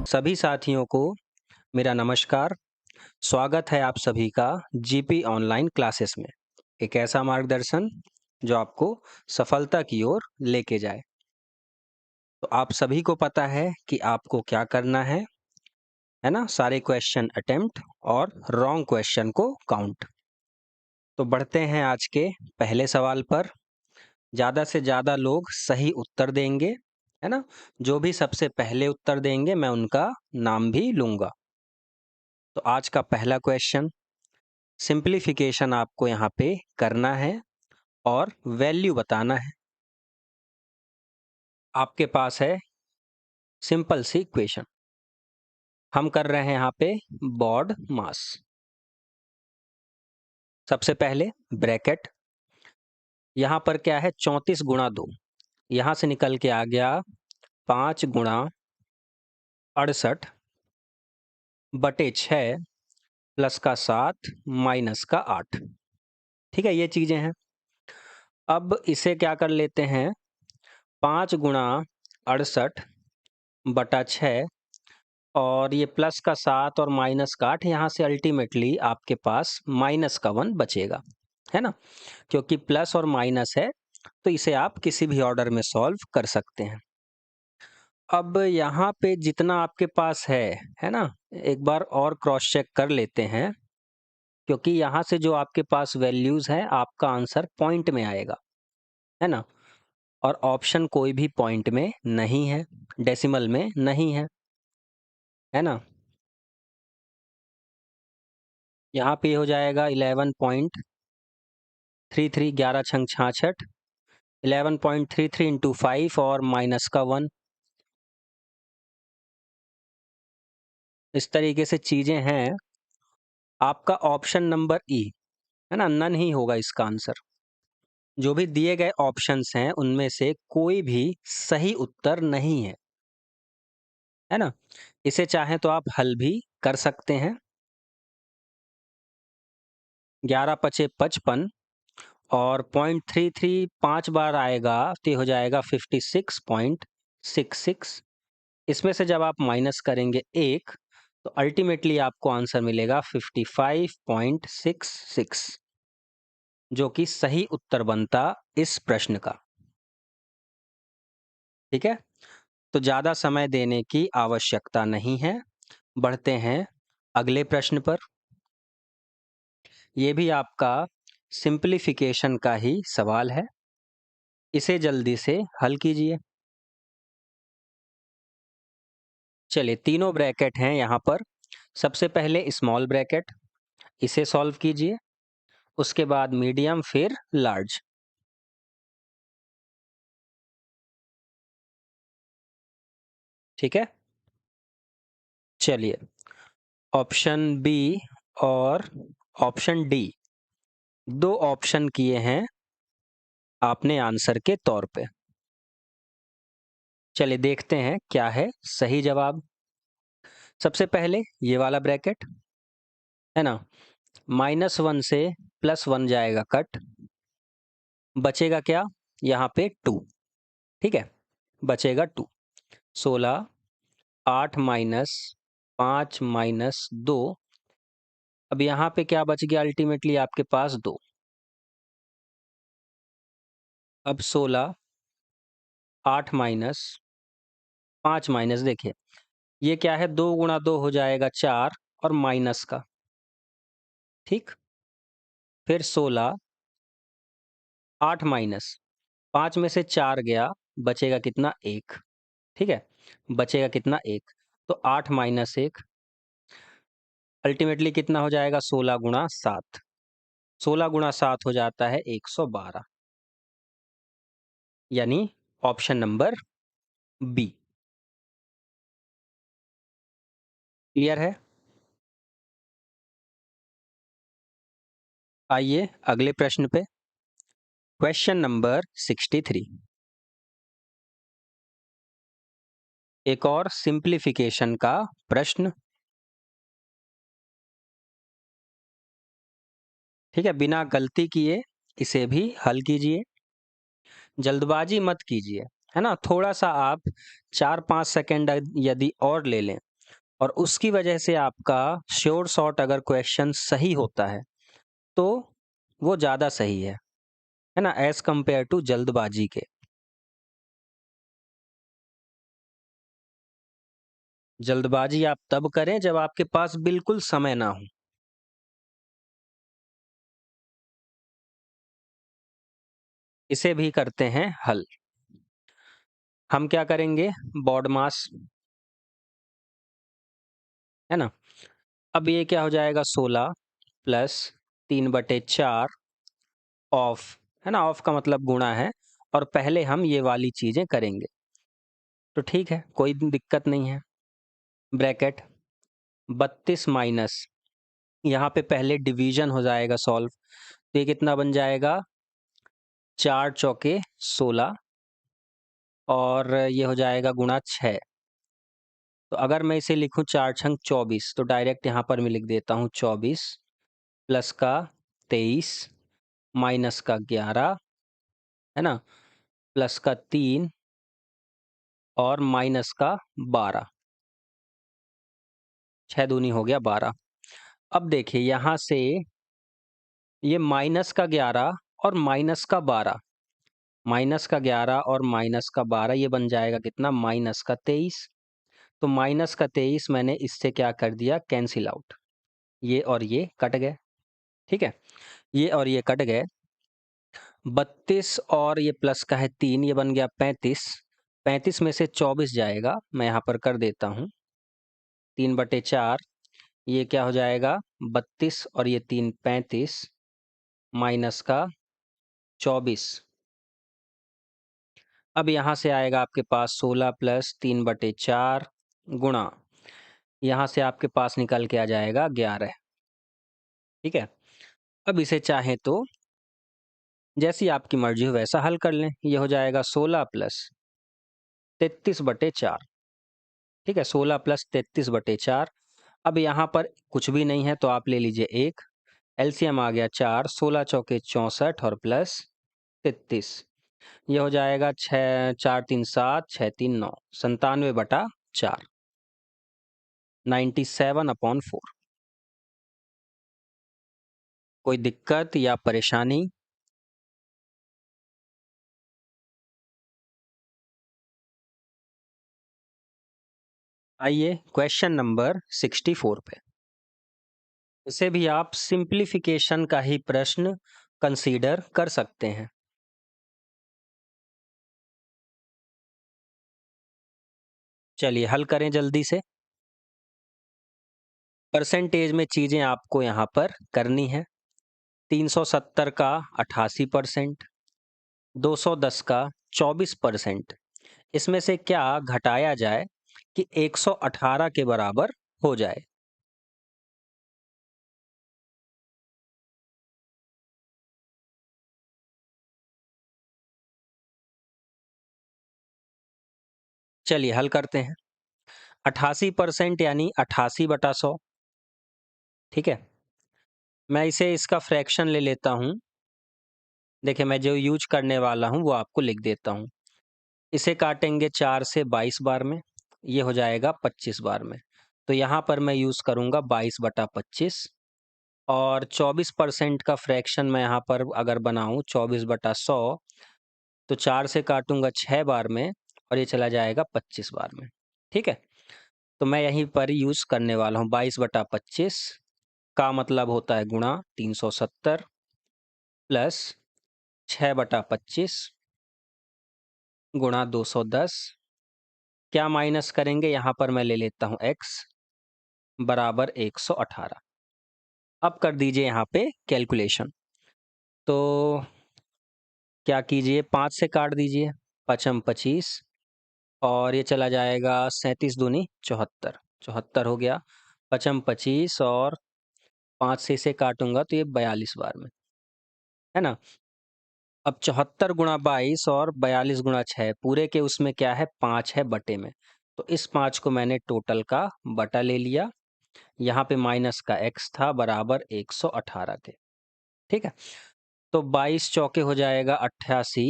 सभी साथियों को मेरा नमस्कार। स्वागत है आप सभी का जीपी ऑनलाइन क्लासेस में। एक ऐसा मार्गदर्शन जो आपको सफलता की ओर लेके जाए। तो आप सभी को पता है कि आपको क्या करना है ना? सारे क्वेश्चन अटेम्प्ट और रॉन्ग क्वेश्चन को काउंट। तो बढ़ते हैं आज के पहले सवाल पर। ज़्यादा से ज़्यादा लोग सही उत्तर देंगे, है ना? जो भी सबसे पहले उत्तर देंगे मैं उनका नाम भी लूँगा। तो आज का पहला क्वेश्चन, सिंप्लीफिकेशन आपको यहाँ पे करना है और वैल्यू बताना है। आपके पास है सिंपल सी इक्वेशन। हम कर रहे हैं यहाँ पे बॉड मास। सबसे पहले ब्रैकेट, यहाँ पर क्या है 34 गुणा 2, यहाँ से निकल के आ गया 5 गुणा 68 बटे 6 प्लस का 7 माइनस का 8। ठीक है, ये चीजें हैं। अब इसे क्या कर लेते हैं, 5 गुणा 68 बटा 6 और ये प्लस का 7 और माइनस का 8, यहाँ से अल्टीमेटली आपके पास माइनस का 1 बचेगा, है ना? क्योंकि प्लस और माइनस है तो इसे आप किसी भी ऑर्डर में सॉल्व कर सकते हैं। अब यहाँ पे जितना आपके पास है ना? एक बार और क्रॉस चेक कर लेते हैं, क्योंकि यहाँ से जो आपके पास वैल्यूज है आपका आंसर पॉइंट में आएगा, है ना? और ऑप्शन कोई भी पॉइंट में नहीं है, डेसिमल में नहीं है ना? यहाँ पे हो जाएगा 11.33, 11 छंग 66, 11.33 इंटू 5 और माइनस का 1। इस तरीके से चीजें हैं। आपका ऑप्शन नंबर ई, है ना, नन ही होगा इसका आंसर। जो भी दिए गए ऑप्शंस हैं उनमें से कोई भी सही उत्तर नहीं है ना? इसे चाहें तो आप हल भी कर सकते हैं। 11 पचे 55 और 0.33 5 बार आएगा तो ये हो जाएगा 56.66। इसमें से जब आप माइनस करेंगे 1 तो अल्टीमेटली आपको आंसर मिलेगा 55.66, जो कि सही उत्तर बनता इस प्रश्न का। ठीक है, तो ज़्यादा समय देने की आवश्यकता नहीं है। बढ़ते हैं अगले प्रश्न पर। यह भी आपका सिंप्लीफिकेशन का ही सवाल है। इसे जल्दी से हल कीजिए। चलिए, तीनों ब्रैकेट हैं यहाँ पर। सबसे पहले स्मॉल ब्रैकेट, इसे सॉल्व कीजिए। उसके बाद मीडियम, फिर लार्ज। ठीक है, चलिए ऑप्शन बी और ऑप्शन डी, दो ऑप्शन किए हैं आपने आंसर के तौर पे। चलिए देखते हैं क्या है सही जवाब। सबसे पहले ये वाला ब्रैकेट, है ना, -1 से +1 जाएगा कट, बचेगा क्या यहाँ पे 2। ठीक है, बचेगा 2। 16, 8 माइनस 5 माइनस 2। अब यहाँ पे क्या बच गया, अल्टीमेटली आपके पास 2। अब 16, 8 माइनस 5 माइनस, देखिए ये क्या है, 2 गुणा 2 हो जाएगा 4 और माइनस का। ठीक, फिर 16, 8 माइनस 5 में से 4 गया, बचेगा कितना, 1। ठीक है, बचेगा कितना, 1। तो 8 माइनस 1 अल्टीमेटली कितना हो जाएगा, 16 गुणा 7। 16 गुणा 7 हो जाता है 112, यानी ऑप्शन नंबर बी। क्लियर है? आइए अगले प्रश्न पे। क्वेश्चन नंबर 63, एक और सिंप्लीफिकेशन का प्रश्न। ठीक है, बिना गलती किए इसे भी हल कीजिए। जल्दबाजी मत कीजिए, है ना? थोड़ा सा आप 4-5 सेकंड यदि और ले लें और उसकी वजह से आपका श्योर शॉट अगर क्वेश्चन सही होता है तो वो ज़्यादा सही है ना, एज कंपेयर टू जल्दबाजी के। जल्दबाजी आप तब करें जब आपके पास बिल्कुल समय ना हो। इसे भी करते हैं हल। हम क्या करेंगे, बॉड मास, है ना। अब ये क्या हो जाएगा, 16 प्लस 3/4 ऑफ, है ना, ऑफ का मतलब गुणा है, और पहले हम ये वाली चीजें करेंगे तो ठीक है, कोई दिक्कत नहीं है। ब्रैकेट 32 माइनस, यहाँ पे पहले डिवीजन हो जाएगा सॉल्व, तो ये कितना बन जाएगा, 4 चौके 16 और ये हो जाएगा गुणा 6। तो अगर मैं इसे लिखूं 4 छंग 24, तो डायरेक्ट यहाँ पर मैं लिख देता हूँ 24 प्लस का 23 माइनस का 11, है ना, प्लस का 3 और माइनस का 12, 6 दूनी हो गया 12। अब देखिए यहाँ से ये माइनस का 11 और माइनस का 12, माइनस का 11 और माइनस का 12, ये बन जाएगा कितना, माइनस का 23। तो माइनस का 23 मैंने इससे क्या कर दिया, कैंसिल आउट, ये और ये कट गए, ठीक है, ये और ये कट गए। 32 और ये प्लस का है 3, ये बन गया 35। 35 में से 24 जाएगा, मैं यहाँ पर कर देता हूँ 3/4, ये क्या हो जाएगा 32 और ये 3 35 माइनस का 24। अब यहाँ से आएगा आपके पास 16 प्लस 3/4 गुणा, यहाँ से आपके पास निकल के आ जाएगा 11, ठीक है। अब इसे चाहे तो जैसी आपकी मर्जी हो वैसा हल कर लें, ये हो जाएगा 16 प्लस 33/4, ठीक है, 16 प्लस 33/4। अब यहाँ पर कुछ भी नहीं है तो आप ले लीजिए 1, एलसीएम आ गया 4, 16 चौके 64 और प्लस 33, ये हो जाएगा 6, 4 3 7, 6 3 9, 97/4, 97/4। कोई दिक्कत या परेशानी? आइए क्वेश्चन नंबर 64 पे। इसे भी आप सिंप्लीफिकेशन का ही प्रश्न कंसीडर कर सकते हैं। चलिए हल करें जल्दी से। परसेंटेज में चीजें आपको यहाँ पर करनी है। 370 का 88%, 210 का 24%, इसमें से क्या घटाया जाए कि 118 के बराबर हो जाए। चलिए हल करते हैं। 88% यानी 88/100, ठीक है। मैं इसे इसका फ्रैक्शन ले लेता हूँ। देखिए मैं जो यूज करने वाला हूँ वो आपको लिख देता हूँ। इसे काटेंगे 4 से 22 बार में, ये हो जाएगा 25 बार में। तो यहाँ पर मैं यूज़ करूँगा 22/25, और 24% का फ्रैक्शन मैं यहाँ पर अगर बनाऊँ 24/100, तो 4 से काटूंगा 6 बार में और ये चला जाएगा 25 बार में, ठीक है। तो मैं यहीं पर यूज़ करने वाला हूँ 22/25, का मतलब होता है गुणा 370 प्लस 6/25 गुणा 210। क्या माइनस करेंगे, यहाँ पर मैं ले लेता हूँ x बराबर 118। अब कर दीजिए यहाँ पे कैलकुलेशन। तो क्या कीजिए, 5 से काट दीजिए, 5×5 = 25, और ये चला जाएगा 37 दूनी 74, 74 हो गया। 5×5 = 25 और 5 से इसे काटूंगा तो ये 42 बार में, है ना। अब 74 गुणा 22 और 42 गुणा 6, पूरे के उसमें क्या है, 5 है बटे में, तो इस 5 को मैंने टोटल का बटा ले लिया। यहाँ पे माइनस का x था बराबर 118 के, ठीक है। तो 22 चौके हो जाएगा 88,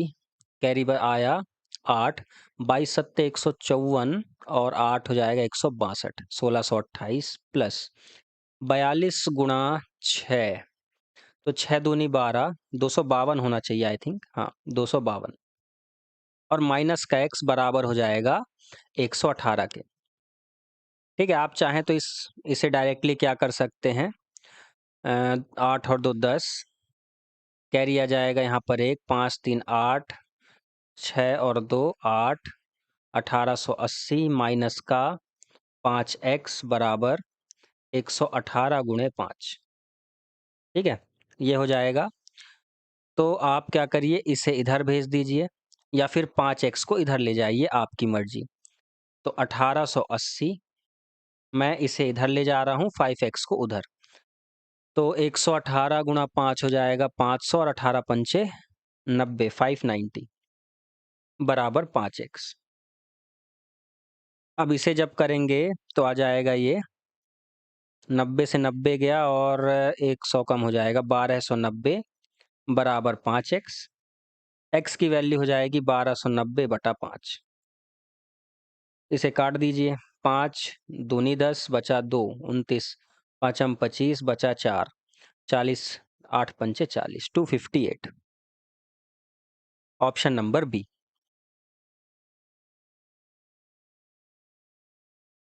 कैरी आया 8, 22 सत्ते 154 और 8 हो जाएगा 162, 1628 प्लस 42 गुणा 6, तो 6 दूनी 12, 252 होना चाहिए आई थिंक, हाँ 252, और माइनस का x बराबर हो जाएगा 118 के। ठीक है, आप चाहें तो इसे डायरेक्टली क्या कर सकते हैं, 8 और 2 10, कैरी आ जाएगा यहाँ पर 1, 5 3 8, 6 और 2 8, 1880 माइनस का 5x बराबर 118 गुणे 5। ठीक है, ये हो जाएगा। तो आप क्या करिए, इसे इधर भेज दीजिए या फिर 5x को इधर ले जाइए, आपकी मर्जी। तो 1880 मैं इसे इधर ले जा रहा हूँ, 5x को उधर, तो 118 गुणा 5 हो जाएगा 500 और 18 पंचे 90, 590 बराबर 5x। अब इसे जब करेंगे तो आ जाएगा ये 90 से 90 गया और 100 कम हो जाएगा, 1290 बराबर 5x। x की वैल्यू हो जाएगी 1290/5। इसे काट दीजिए, 5 दूनी 10 बचा 2 29, 5 25 बचा 4 40, 8 पंचे 40, 258, ऑप्शन नंबर बी।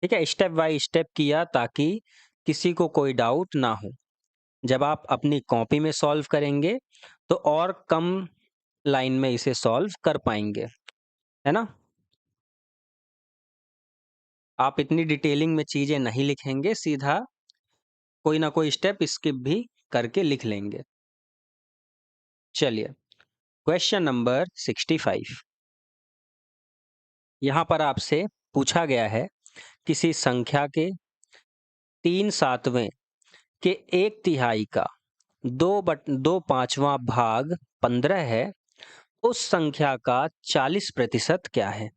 ठीक है, स्टेप बाय स्टेप किया ताकि किसी को कोई डाउट ना हो। जब आप अपनी कॉपी में सॉल्व करेंगे तो और कम लाइन में इसे सॉल्व कर पाएंगे, है ना। आप इतनी डिटेलिंग में चीजें नहीं लिखेंगे, सीधा कोई ना कोई स्टेप स्किप भी करके लिख लेंगे। चलिए, क्वेश्चन नंबर 65। यहां पर आपसे पूछा गया है किसी संख्या के 3/7 के 1/3 का 2/5 भाग 15 है, उस संख्या का 40% क्या है।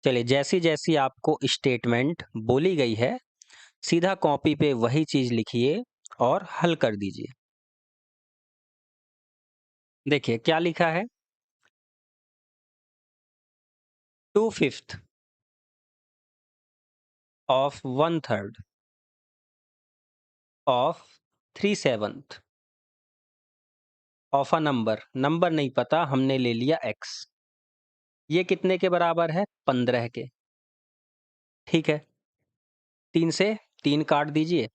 चलिए, जैसी जैसी आपको स्टेटमेंट बोली गई है सीधा कॉपी पे वही चीज लिखिए और हल कर दीजिए। देखिए क्या लिखा है, 2/5 of 1/3 of 3/7 of a number, number नहीं पता, हमने ले लिया x। ये कितने के बराबर है, 15 के। ठीक है, 3 से 3 काट दीजिए,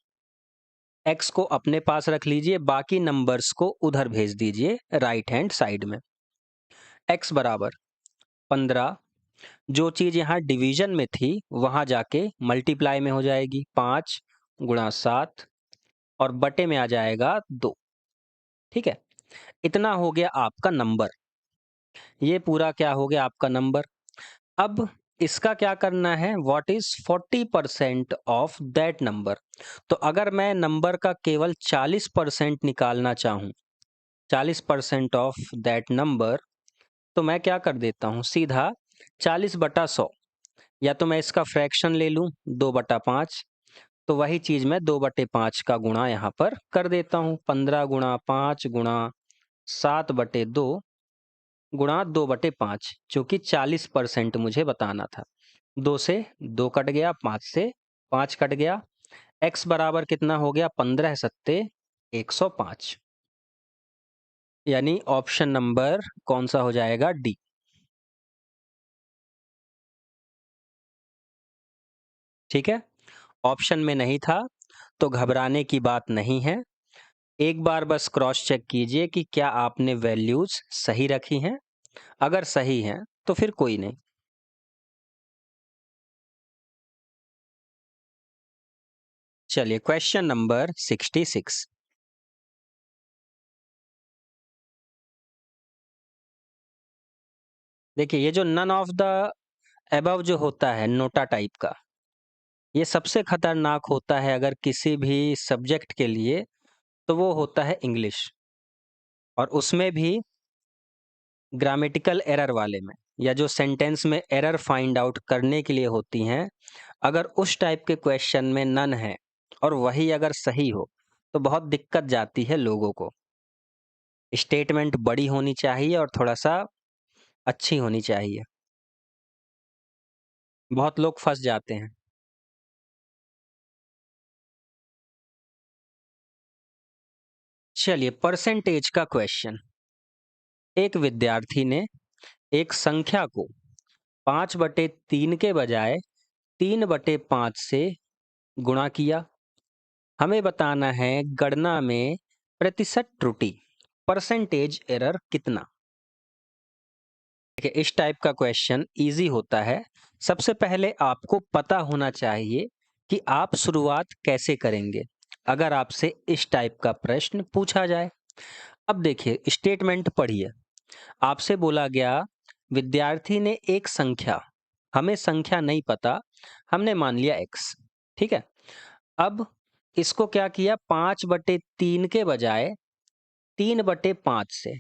x को अपने पास रख लीजिए, बाकी नंबर्स को उधर भेज दीजिए राइट हैंड साइड में। x बराबर 15, जो चीज यहाँ डिवीजन में थी वहां जाके मल्टीप्लाई में हो जाएगी, 5 गुणा 7 और बटे में आ जाएगा 2। ठीक है, इतना हो गया आपका नंबर, ये पूरा क्या हो गया आपका नंबर। अब इसका क्या करना है, what is 40% of that number. तो अगर मैं नंबर का केवल 40% निकालना चाहूं, 40% ऑफ दैट नंबर, तो मैं क्या कर देता हूं, सीधा 40/100, या तो मैं इसका फ्रैक्शन ले लूं 2/5, तो वही चीज मैं 2/5 का गुणा यहाँ पर कर देता हूँ, 15 गुणा 5 गुणा 7/2 गुणा 2/5, जो कि 40% मुझे बताना था। 2 से 2 कट गया, 5 से 5 कट गया, x बराबर कितना हो गया, 15 सत्ते 105, यानी ऑप्शन नंबर कौन सा हो जाएगा, डी। ठीक है, ऑप्शन में नहीं था तो घबराने की बात नहीं है, एक बार बस क्रॉस चेक कीजिए कि क्या आपने वैल्यूज सही रखी हैं, अगर सही हैं तो फिर कोई नहीं। चलिए, क्वेश्चन नंबर 66। देखिए, ये जो नन ऑफ द अबव जो होता है नोटा टाइप का, ये सबसे खतरनाक होता है अगर किसी भी सब्जेक्ट के लिए, तो वो होता है इंग्लिश, और उसमें भी ग्रामेटिकल एरर वाले में, या जो सेंटेंस में एरर फाइंड आउट करने के लिए होती हैं। अगर उस टाइप के क्वेश्चन में नन है और वही अगर सही हो तो बहुत दिक्कत जाती है लोगों को। स्टेटमेंट बड़ी होनी चाहिए और थोड़ा सा अच्छी होनी चाहिए। बहुत लोग फंस जाते हैं। चलिए, परसेंटेज का क्वेश्चन। एक विद्यार्थी ने एक संख्या को 5/3 के बजाय 3/5 से गुणा किया। हमें बताना है गणना में प्रतिशत त्रुटि, परसेंटेज एरर कितना। देखिए, इस टाइप का क्वेश्चन इजी होता है। सबसे पहले आपको पता होना चाहिए कि आप शुरुआत कैसे करेंगे अगर आपसे इस टाइप का प्रश्न पूछा जाए। अब देखिए, स्टेटमेंट पढ़िए। आपसे बोला गया विद्यार्थी ने एक संख्या, हमें संख्या नहीं पता, हमने मान लिया x, ठीक है। अब इसको क्या किया, 5/3 के बजाय 3/5 से।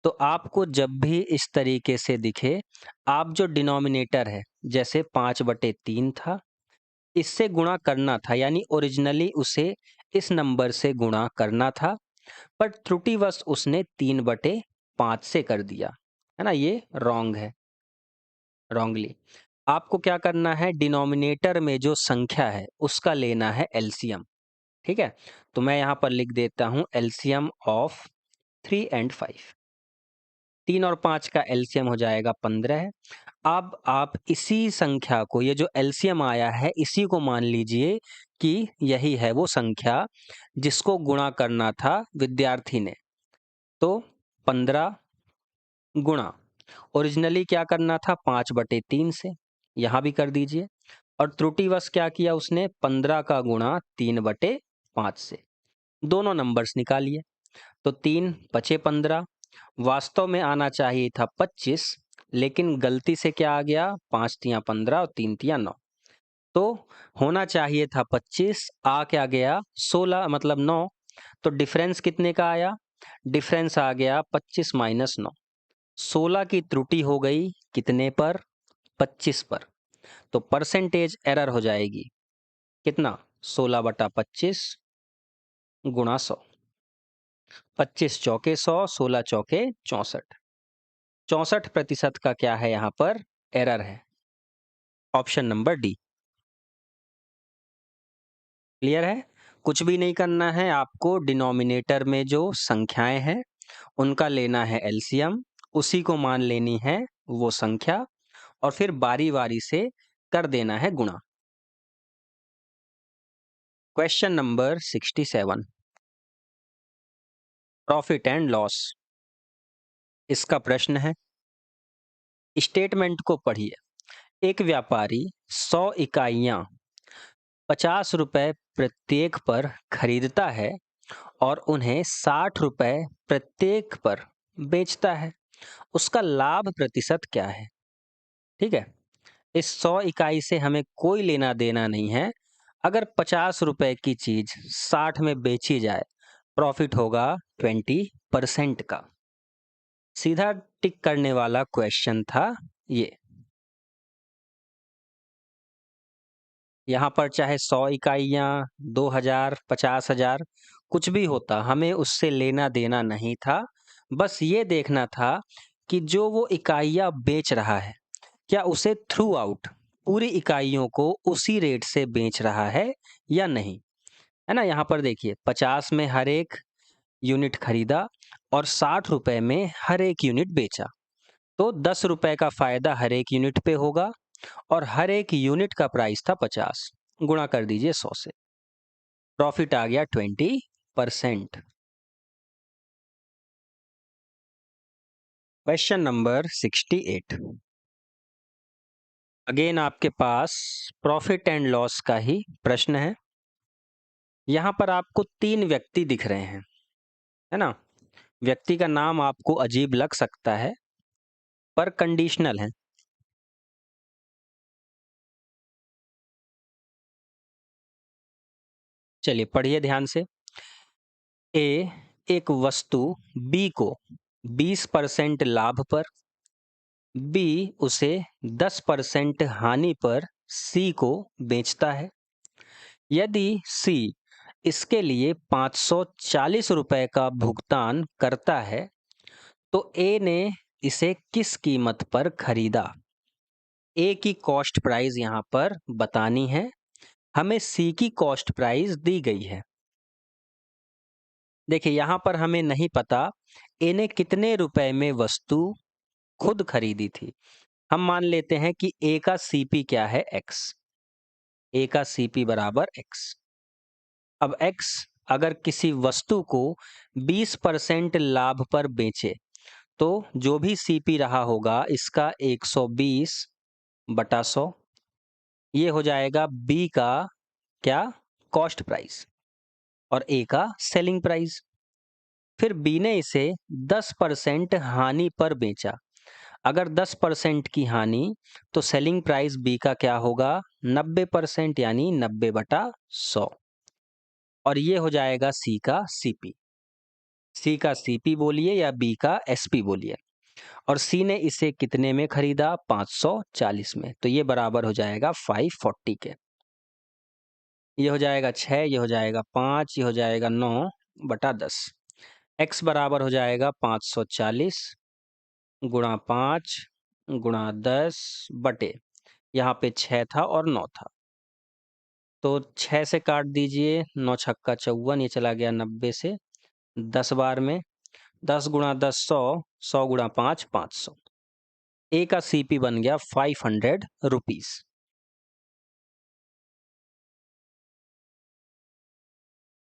तो आपको जब भी इस तरीके से दिखे, आप जो डिनोमिनेटर है, जैसे 5/3 था, इससे गुणा करना था, यानी ओरिजिनली उसे इस नंबर से गुणा करना था, पर त्रुटिवश उसने 3/5 से कर दिया, है ना। ये रॉन्ग है, रॉन्गली। आपको क्या करना है, डिनोमिनेटर में जो संख्या है उसका लेना है एलसीएम, ठीक है। तो मैं यहाँ पर लिख देता हूँ एलसीएम ऑफ 3 एंड 5। 3 और 5 का एलसीएम हो जाएगा 15 है। अब आप इसी संख्या को, ये जो एलसीएम आया है, इसी को मान लीजिए कि यही है वो संख्या जिसको गुणा करना था विद्यार्थी ने। तो 15 गुणा ओरिजिनली क्या करना था, 5/3 से, यहाँ भी कर दीजिए। और त्रुटिवश क्या किया उसने, 15 का गुणा 3/5 से। दोनों नंबर्स निकालिए। तो 3 पचे 15, वास्तव में आना चाहिए था 25, लेकिन गलती से क्या आ गया, 5 तिया 15 और 3 तिया 9। तो होना चाहिए था 25, आ क्या गया 16, मतलब 9। तो डिफरेंस कितने का आया, डिफरेंस आ गया 25 माइनस 9। 16 की त्रुटि हो गई कितने पर, 25 पर। तो परसेंटेज एरर हो जाएगी कितना, 16/25 गुणा 100। 25 चौके 100, 16 चौके 64। 64% का क्या है यहाँ पर, एरर है। Option number D. क्लियर है। कुछ भी नहीं करना है आपको, डिनोमिनेटर में जो संख्याएं हैं उनका लेना है एलसीएम, उसी को मान लेनी है वो संख्या, और फिर बारी बारी से कर देना है गुणा। Question number 67, profit and loss, इसका प्रश्न है। स्टेटमेंट को पढ़िए। एक व्यापारी 100 इकाइयां 50 रुपए प्रत्येक पर खरीदता है और उन्हें 60 रुपए प्रत्येक पर बेचता है। उसका लाभ प्रतिशत क्या है, ठीक है। इस 100 इकाई से हमें कोई लेना देना नहीं है। अगर 50 रुपए की चीज 60 में बेची जाए, प्रॉफिट होगा 20% का। सीधा टिक करने वाला क्वेश्चन था ये। यहाँ पर चाहे 100 इकाइयाँ, 2000, 50,000 कुछ भी होता, हमें उससे लेना देना नहीं था। बस ये देखना था कि जो वो इकाइयाँ बेच रहा है, क्या उसे थ्रू आउट पूरी इकाइयों को उसी रेट से बेच रहा है या नहीं, है ना। यहाँ पर देखिए, 50 में हर एक यूनिट खरीदा और 60 रुपए में हर एक यूनिट बेचा। तो 10 रुपए का फायदा हर एक यूनिट पे होगा, और हर एक यूनिट का प्राइस था 50। गुणा कर दीजिए 100 से, प्रॉफिट आ गया 20%। क्वेश्चन नंबर 68, अगेन आपके पास प्रॉफिट एंड लॉस का ही प्रश्न है। यहाँ पर आपको 3 व्यक्ति दिख रहे हैं, है ना। व्यक्ति का नाम आपको अजीब लग सकता है, पर कंडीशनल है। चलिए पढ़िए ध्यान से। ए एक वस्तु बी को 20% लाभ पर, बी उसे 10% हानि पर सी को बेचता है। यदि सी इसके लिए 540 रुपए का भुगतान करता है, तो ए ने इसे किस कीमत पर खरीदा? ए की कॉस्ट प्राइस यहाँ पर बतानी है, हमें सी की कॉस्ट प्राइस दी गई है। देखिए यहाँ पर हमें नहीं पता ए ने कितने रुपए में वस्तु खुद खरीदी थी। हम मान लेते हैं कि ए का सीपी क्या है, एक्स। ए का सीपी बराबर एक्स। अब एक्स अगर किसी वस्तु को 20% लाभ पर बेचे, तो जो भी सीपी रहा होगा इसका 120 बटा 100, ये हो जाएगा बी का क्या, कॉस्ट प्राइस, और ए का सेलिंग प्राइस। फिर बी ने इसे 10% हानि पर बेचा। अगर 10% की हानि, तो सेलिंग प्राइस बी का क्या होगा, 90%, यानी 90 बटा 100, और ये हो जाएगा सी का सीपी। सी का सीपी बोलिए या बी का एसपी बोलिए। और सी ने इसे कितने में खरीदा, 540 में, तो ये बराबर हो जाएगा 540 के। ये हो जाएगा 6, ये हो जाएगा 5, ये हो जाएगा 9 बटा 10। x बराबर हो जाएगा 540 गुणा 5 गुणा 10 बटे, यहाँ पे 6 था और 9 था, तो 6 से काट दीजिए, 9 छक्का 54, ये चला गया 90 से 10 बार में, 10 गुणा 10 100, 100 गुणा 5 500। ए का सीपी बन गया 500 रुपीज।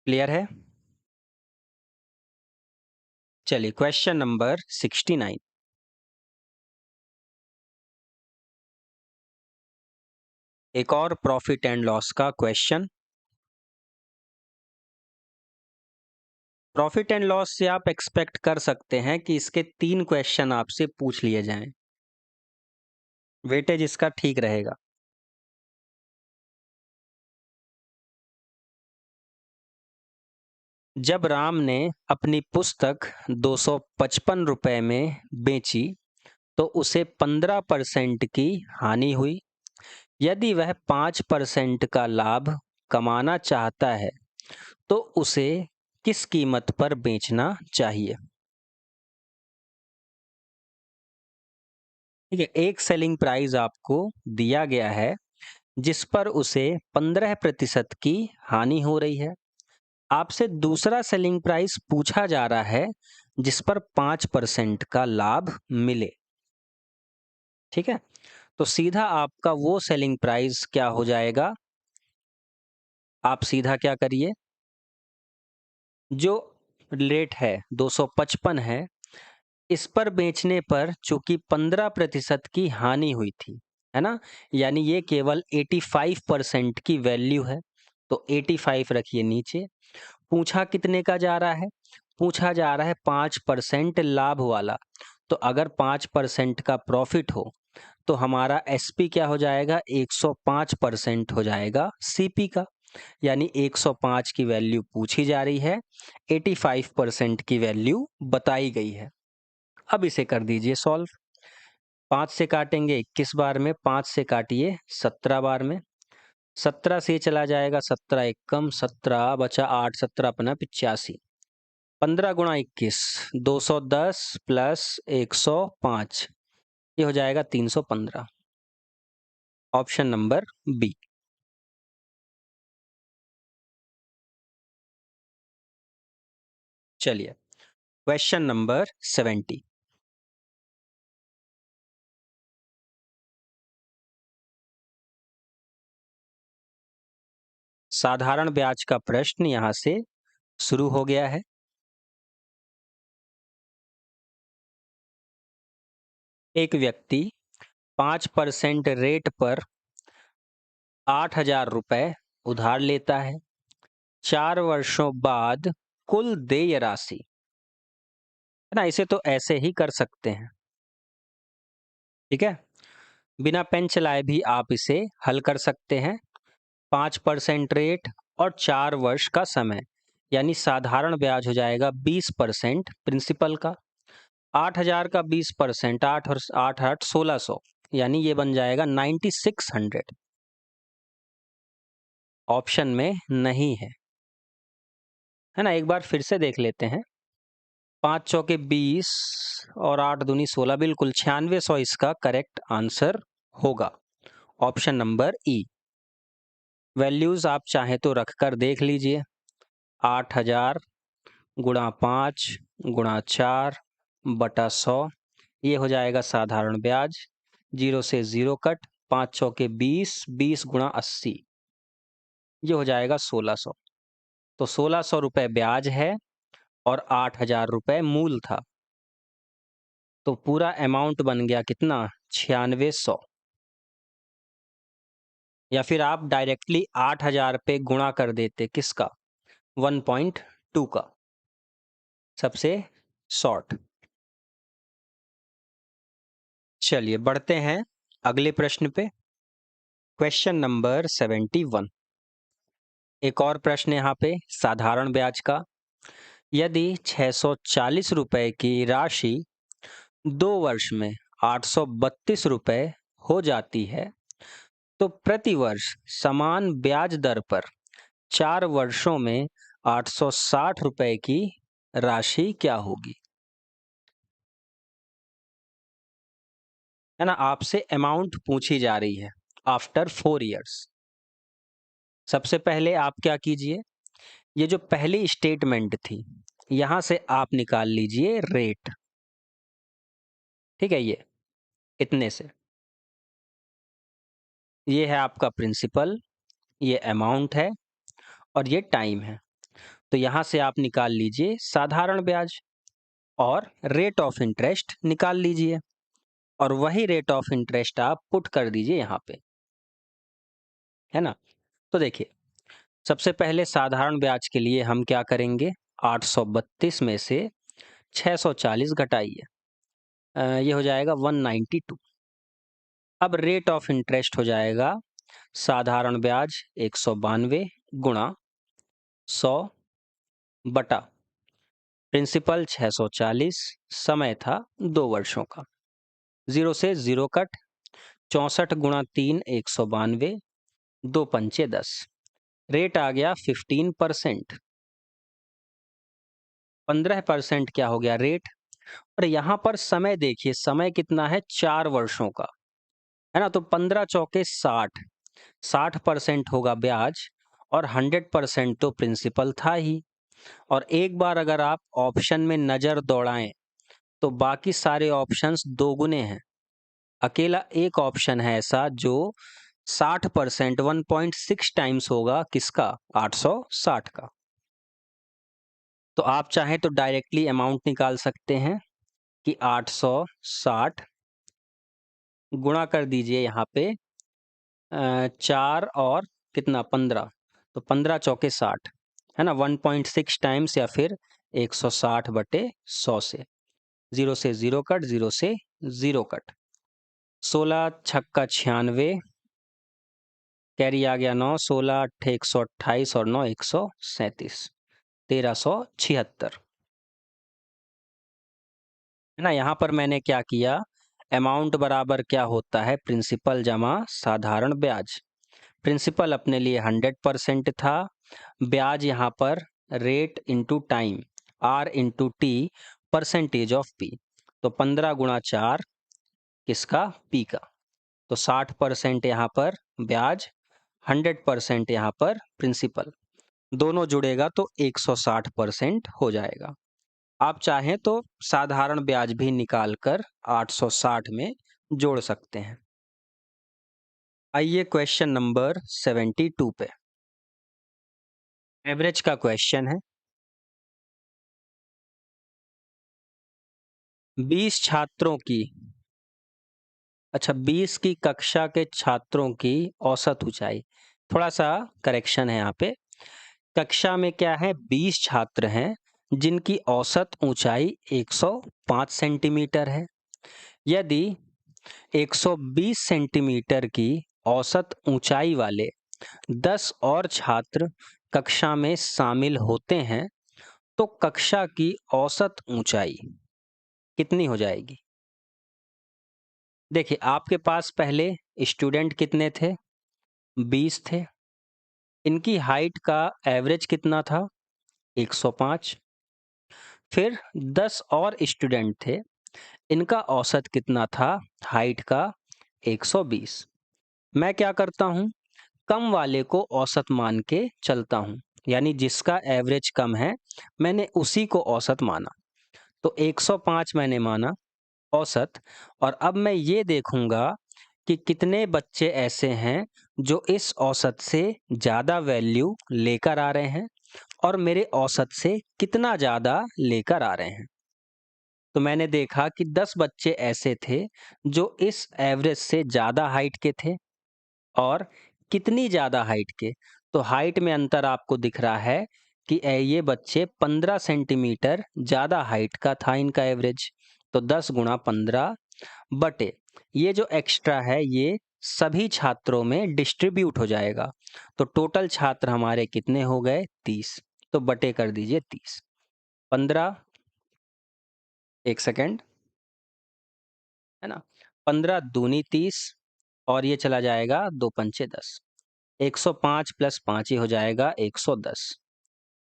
क्लियर है? चलिए क्वेश्चन नंबर 69। एक और प्रॉफिट एंड लॉस का क्वेश्चन। प्रॉफिट एंड लॉस से आप एक्सपेक्ट कर सकते हैं कि इसके 3 क्वेश्चन आपसे पूछ लिए जाएं। वेटेज इसका ठीक रहेगा। जब राम ने अपनी पुस्तक 255 रुपए में बेची, तो उसे 15% की हानि हुई। यदि वह 5% का लाभ कमाना चाहता है, तो उसे किस कीमत पर बेचना चाहिए? ठीक है, एक सेलिंग प्राइस आपको दिया गया है जिस पर उसे 15% की हानि हो रही है। आपसे दूसरा सेलिंग प्राइस पूछा जा रहा है जिस पर 5% का लाभ मिले। ठीक है, तो सीधा आपका वो सेलिंग प्राइस क्या हो जाएगा, आप सीधा क्या करिए, जो रेट है 255 है, इस पर बेचने पर चूंकि 15% की हानि हुई थी, है ना, यानी ये केवल 85% की वैल्यू है, तो 85 रखिए नीचे। पूछा कितने का जा रहा है, पूछा जा रहा है 5% लाभ वाला, तो अगर 5% का प्रॉफिट हो, तो हमारा एसपी क्या हो जाएगा, 105% हो जाएगा सीपी का, यानी 105 की वैल्यू पूछी जा रही है, 85% की वैल्यू बताई गई है। अब इसे कर दीजिए सॉल्व। 5 से काटेंगे 21 बार में, 5 से काटिए 17 बार में, 17 से चला जाएगा, 17 एक कम, 17 बचा 8, 17 अपना 85, 15 गुणा 21, 210 प्लस 105, ये हो जाएगा 315। Option number B. चलिए क्वेश्चन नंबर 70। साधारण ब्याज का प्रश्न यहां से शुरू हो गया है। एक व्यक्ति 5% रेट पर 8,000 रुपए उधार लेता है। 4 वर्षों बाद कुल देय राशि, है ना, इसे तो ऐसे ही कर सकते हैं। ठीक है, बिना पेन चलाए भी आप इसे हल कर सकते हैं। 5% रेट और 4 वर्ष का समय, यानी साधारण ब्याज हो जाएगा 20% प्रिंसिपल का। 8,000 का 20%, 8 और 8 8 1600, यानी ये बन जाएगा 9600। ऑप्शन में नहीं है। है ना। एक बार फिर से देख लेते हैं। 5 चौके 20 और 8 दूनी 16, बिल्कुल 9600 इसका करेक्ट आंसर होगा। ऑप्शन नंबर ई। वैल्यूज आप चाहें तो रखकर देख लीजिए। 8000 गुणा 5 गुणा 4 बटा 100, ये हो जाएगा साधारण ब्याज। 0 से 0 कट, 5 चौके 20, 20 गुणा 80, ये हो जाएगा 1600। तो 1600 रुपये ब्याज है और 8000 रुपये मूल था। तो पूरा अमाउंट बन गया कितना? 9600। या फिर आप डायरेक्टली 8000 पे गुणा कर देते, किसका? 1.2 का। सबसे शॉर्ट। चलिए बढ़ते हैं अगले प्रश्न पे। Question number 71। एक और प्रश्न यहाँ पे साधारण ब्याज का। यदि 640 रुपए की राशि 2 वर्ष में 832 रुपए हो जाती है, तो प्रति वर्ष समान ब्याज दर पर 4 वर्षों में 860 रुपए की राशि क्या होगी? है ना, आपसे अमाउंट पूछी जा रही है आफ्टर 4 इयर्स। सबसे पहले आप क्या कीजिए, ये जो पहली स्टेटमेंट थी, यहां से आप निकाल लीजिए रेट। ठीक है, ये इतने से, ये है आपका प्रिंसिपल, ये अमाउंट है और ये टाइम है। तो यहां से आप निकाल लीजिए साधारण ब्याज और रेट ऑफ इंटरेस्ट निकाल लीजिए, और वही रेट ऑफ इंटरेस्ट आप पुट कर दीजिए यहाँ पे, है ना। तो देखिए, सबसे पहले साधारण ब्याज के लिए हम क्या करेंगे, 832 में से 640 घटाइए, ये हो जाएगा 192। अब रेट ऑफ इंटरेस्ट हो जाएगा साधारण ब्याज 192 गुणा 100 बटा प्रिंसिपल 640, समय था 2 वर्षों का। 0 से 0 कट, 64 गुणा 3 192, 2 पंचे 10, रेट आ गया 15%। 15% क्या हो गया रेट। और यहाँ पर समय देखिए, समय कितना है, 4 वर्षों का, है ना। तो 15 चौके 60, 60% होगा ब्याज और 100% तो प्रिंसिपल था ही। और एक बार अगर आप ऑप्शन में नजर दौड़ाएं तो बाकी सारे ऑप्शंस दोगुने हैं। अकेला एक ऑप्शन है ऐसा जो 60%, 1.6 टाइम्स होगा, किसका? 860 का। तो आप चाहें तो डायरेक्टली अमाउंट निकाल सकते हैं कि 860 गुणा कर दीजिए यहाँ पे 4 और कितना, 15, तो 15 चौके 60, है ना। 1.6 टाइम्स या फिर 160 बटे 100 से, 0 से 0 कट, 0 से 0 कट, 16 छक्का 96, कैरी आ गया 9, 16 अट्ठे 128 और 9 137, 1376, है ना। यहाँ पर मैंने क्या किया, अमाउंट बराबर क्या होता है, प्रिंसिपल जमा साधारण ब्याज। प्रिंसिपल अपने लिए 100% था, ब्याज यहाँ पर rate into time, R into T, percentage of P. तो 15 गुणा 4 किसका? पी का। तो 60% यहाँ पर ब्याज, 100% यहाँ पर प्रिंसिपल, दोनों जुड़ेगा तो 160% हो जाएगा। आप चाहें तो साधारण ब्याज भी निकालकर 860 में जोड़ सकते हैं। आइए क्वेश्चन नंबर 72 पे। एवरेज का क्वेश्चन है। 20 छात्रों की, अच्छा 20 की कक्षा के छात्रों की औसत ऊंचाई। थोड़ा सा करेक्शन है यहाँ पे। कक्षा में क्या है, 20 छात्र हैं जिनकी औसत ऊंचाई 105 सेंटीमीटर है। यदि 120 सेंटीमीटर की औसत ऊंचाई वाले 10 और छात्र कक्षा में शामिल होते हैं, तो कक्षा की औसत ऊंचाई कितनी हो जाएगी? देखिए, आपके पास पहले स्टूडेंट कितने थे? 20 थे। इनकी हाइट का एवरेज कितना था? 105। फिर 10 और स्टूडेंट थे, इनका औसत कितना था हाइट का? 120। मैं क्या करता हूँ, कम वाले को औसत मान के चलता हूँ, यानी जिसका एवरेज कम है मैंने उसी को औसत माना। तो 105 मैंने माना औसत, और अब मैं ये देखूंगा कि कितने बच्चे ऐसे हैं जो इस औसत से ज़्यादा वैल्यू लेकर आ रहे हैं और मेरे औसत से कितना ज़्यादा लेकर आ रहे हैं। तो मैंने देखा कि 10 बच्चे ऐसे थे जो इस एवरेज से ज़्यादा हाइट के थे। और कितनी ज़्यादा हाइट के? तो हाइट में अंतर आपको दिख रहा है कि ये बच्चे 15 सेंटीमीटर ज़्यादा हाइट का था इनका एवरेज। तो 10 गुणा 15 बटे ये जो एक्स्ट्रा है ये सभी छात्रों में डिस्ट्रीब्यूट हो जाएगा। तो टोटल छात्र हमारे कितने हो गए? 30। तो बटे कर दीजिए 30। 15, एक सेकेंड, है ना, 15 दूनी 30, और ये चला जाएगा 2 पंचे 10। 105 प्लस 5 ही हो जाएगा 110।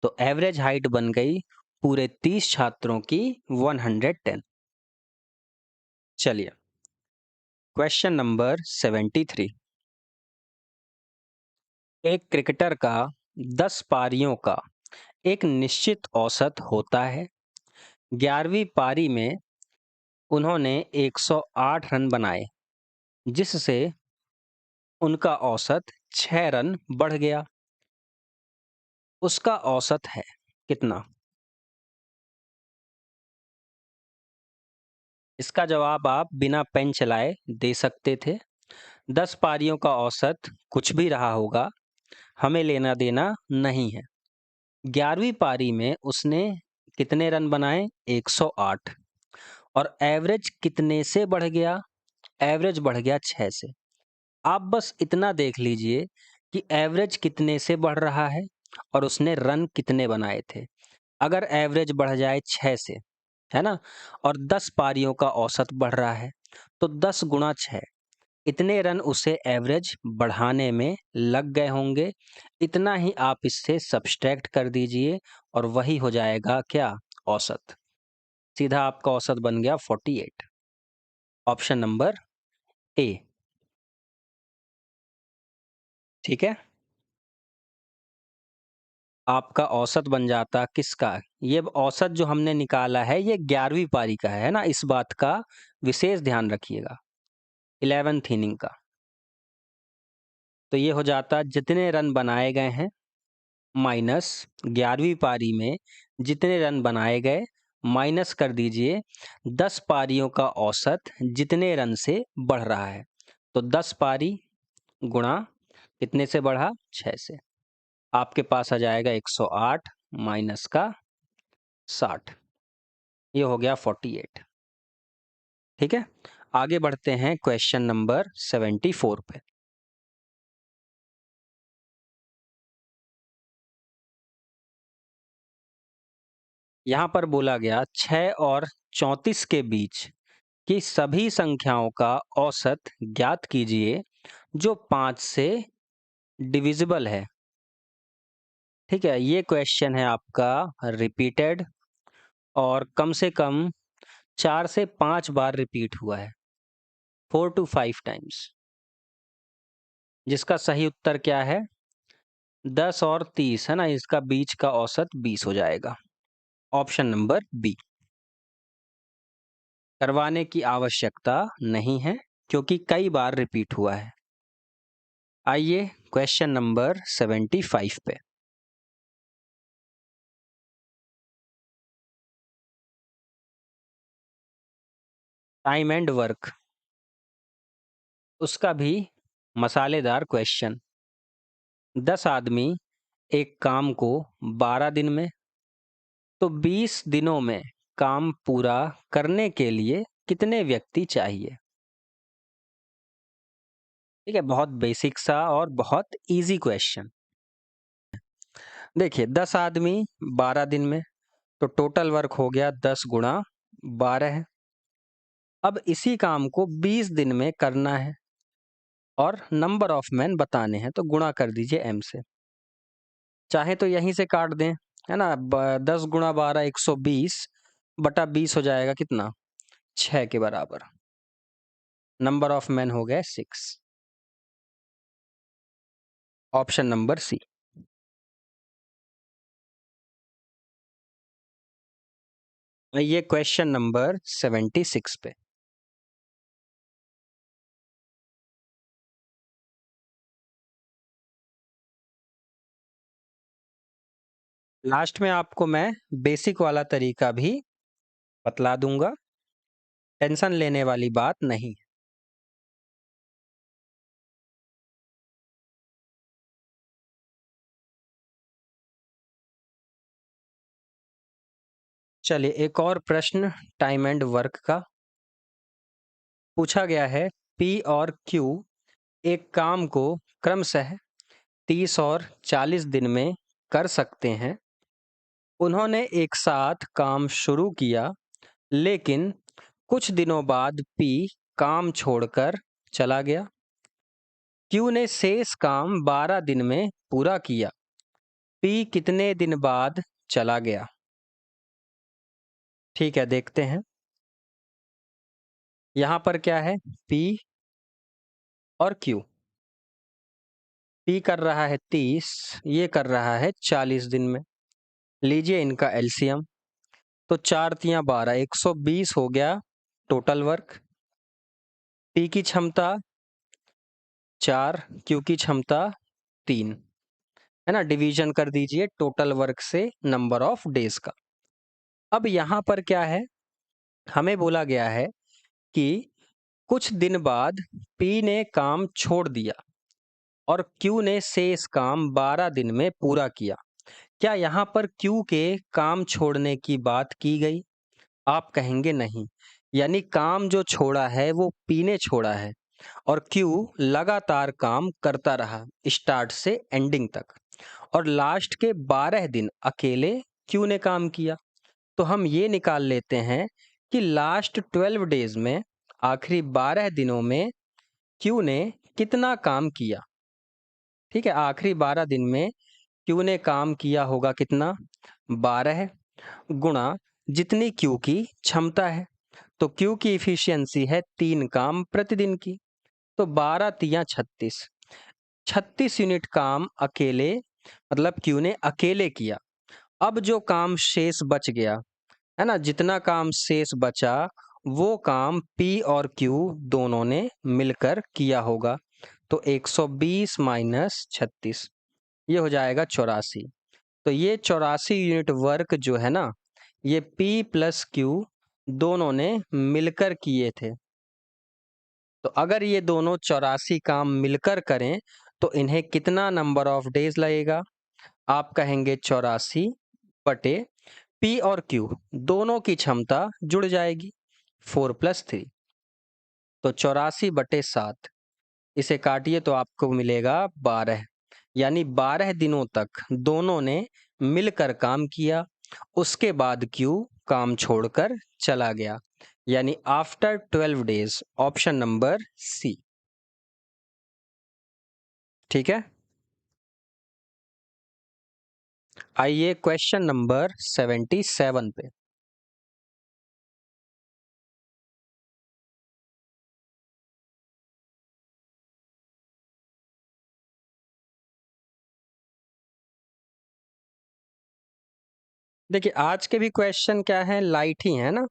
तो एवरेज हाइट बन गई पूरे 30 छात्रों की 110। चलिए, क्वेश्चन नंबर 73। एक क्रिकेटर का 10 पारियों का एक निश्चित औसत होता है। 11वीं पारी में उन्होंने 108 रन बनाए, जिससे उनका औसत 6 रन बढ़ गया। उसका औसत है कितना? इसका जवाब आप बिना पेन चलाए दे सकते थे। 10 पारियों का औसत कुछ भी रहा होगा, हमें लेना देना नहीं है। 11वीं पारी में उसने कितने रन बनाए? 108। और एवरेज कितने से बढ़ गया? एवरेज बढ़ गया 6 से। आप बस इतना देख लीजिए कि एवरेज कितने से बढ़ रहा है और उसने रन कितने बनाए थे। अगर एवरेज बढ़ जाए 6 से, है ना, और 10 पारियों का औसत बढ़ रहा है, तो 10 गुणा 6, इतने रन उसे एवरेज बढ़ाने में लग गए होंगे। इतना ही आप इससे सब्सट्रैक्ट कर दीजिए और वही हो जाएगा क्या? औसत। सीधा आपका औसत बन गया 48। Option number A. ठीक है, आपका औसत बन जाता किसका? ये औसत जो हमने निकाला है ये 11वीं पारी का है ना, इस बात का विशेष ध्यान रखिएगा। 11th इनिंग का। तो ये हो जाता जितने रन बनाए गए हैं माइनस 11वीं पारी में जितने रन बनाए गए, माइनस कर दीजिए 10 पारियों का औसत जितने रन से बढ़ रहा है। तो 10 पारी गुणा कितने से बढ़ा? 6 से। आपके पास आ जाएगा 108 माइनस का 60। ये हो गया 48। ठीक है, आगे बढ़ते हैं क्वेश्चन नंबर 74 पे। यहाँ पर बोला गया 6 और 34 के बीच की सभी संख्याओं का औसत ज्ञात कीजिए जो 5 से डिविजिबल है। ठीक है, ये क्वेश्चन है आपका रिपीटेड और कम से कम 4 से 5 बार रिपीट हुआ है, 4 to 5 टाइम्स। जिसका सही उत्तर क्या है? 10 और 30, है ना, इसका बीच का औसत 20 हो जाएगा। Option number B. करवाने की आवश्यकता नहीं है क्योंकि कई बार रिपीट हुआ है। आइए क्वेश्चन नंबर 75 पे। टाइम एंड वर्क, उसका भी मसालेदार क्वेश्चन। 10 आदमी एक काम को 12 दिन में, तो 20 दिनों में काम पूरा करने के लिए कितने व्यक्ति चाहिए? ठीक है, बहुत बेसिक सा और बहुत इजी क्वेश्चन। देखिए 10 आदमी 12 दिन में, तो टोटल वर्क हो गया 10 गुणा 12। अब इसी काम को 20 दिन में करना है और नंबर ऑफ मैन बताने हैं, तो गुणा कर दीजिए m से। चाहे तो यहीं से काट दें, है ना। 10 गुणा 12 120 बटा 20 हो जाएगा कितना, 6 के बराबर। नंबर ऑफ मैन हो गए 6। Option number C. ये क्वेश्चन नंबर 76 पे। लास्ट में आपको मैं बेसिक वाला तरीका भी बतला दूंगा, टेंशन लेने वाली बात नहीं। चलिए एक और प्रश्न टाइम एंड वर्क का पूछा गया है। पी और क्यू एक काम को क्रमशः 30 और 40 दिन में कर सकते हैं। उन्होंने एक साथ काम शुरू किया, लेकिन कुछ दिनों बाद पी काम छोड़कर चला गया। क्यू ने शेष काम 12 दिन में पूरा किया। पी कितने दिन बाद चला गया? ठीक है, देखते हैं। यहां पर क्या है, पी और क्यू। पी कर रहा है 30, ये कर रहा है 40 दिन में। लीजिए इनका एलसीएम। तो 4 तियां 12, 120 हो गया टोटल वर्क। पी की क्षमता 4, क्यू की क्षमता 3, है ना। डिवीजन कर दीजिए टोटल वर्क से नंबर ऑफ डेज का। अब यहां पर क्या है, हमें बोला गया है कि कुछ दिन बाद पी ने काम छोड़ दिया और क्यू ने शेष काम 12 दिन में पूरा किया। क्या यहाँ पर क्यू के काम छोड़ने की बात की गई? आप कहेंगे नहीं। यानी काम जो छोड़ा है वो पी ने छोड़ा है और क्यू लगातार काम करता रहा स्टार्ट से एंडिंग तक, और लास्ट के 12 दिन अकेले क्यू ने काम किया। तो हम ये निकाल लेते हैं कि लास्ट 12 डेज में, आखिरी 12 दिनों में क्यू ने कितना काम किया। ठीक है, आखिरी 12 दिन में क्यू ने काम किया होगा कितना, 12 गुणा जितनी क्यू की क्षमता है। तो क्यू की इफिशियंसी है 3 काम प्रतिदिन की। तो 12 तिया 36, 36 यूनिट काम अकेले, मतलब क्यू ने अकेले किया। अब जो काम शेष बच गया, है ना, जितना काम शेष बचा वो काम पी और क्यू दोनों ने मिलकर किया होगा। तो 120 माइनस 36, ये हो जाएगा 84। तो ये 84 यूनिट वर्क जो है ना, ये पी प्लस क्यू दोनों ने मिलकर किए थे। तो अगर ये दोनों 84 काम मिलकर करें तो इन्हें कितना नंबर ऑफ डेज लगेगा? आप कहेंगे 84 बटे पी और क्यू दोनों की क्षमता जुड़ जाएगी 4 + 3। तो 84/7, इसे काटिए तो आपको मिलेगा 12। यानी 12 दिनों तक दोनों ने मिलकर काम किया। उसके बाद क्यू काम छोड़कर चला गया। यानी after 12 days, option number C. ठीक है, आइए क्वेश्चन नंबर 77 पे। देखिए आज के भी क्वेश्चन क्या है, लाइट ही है ना।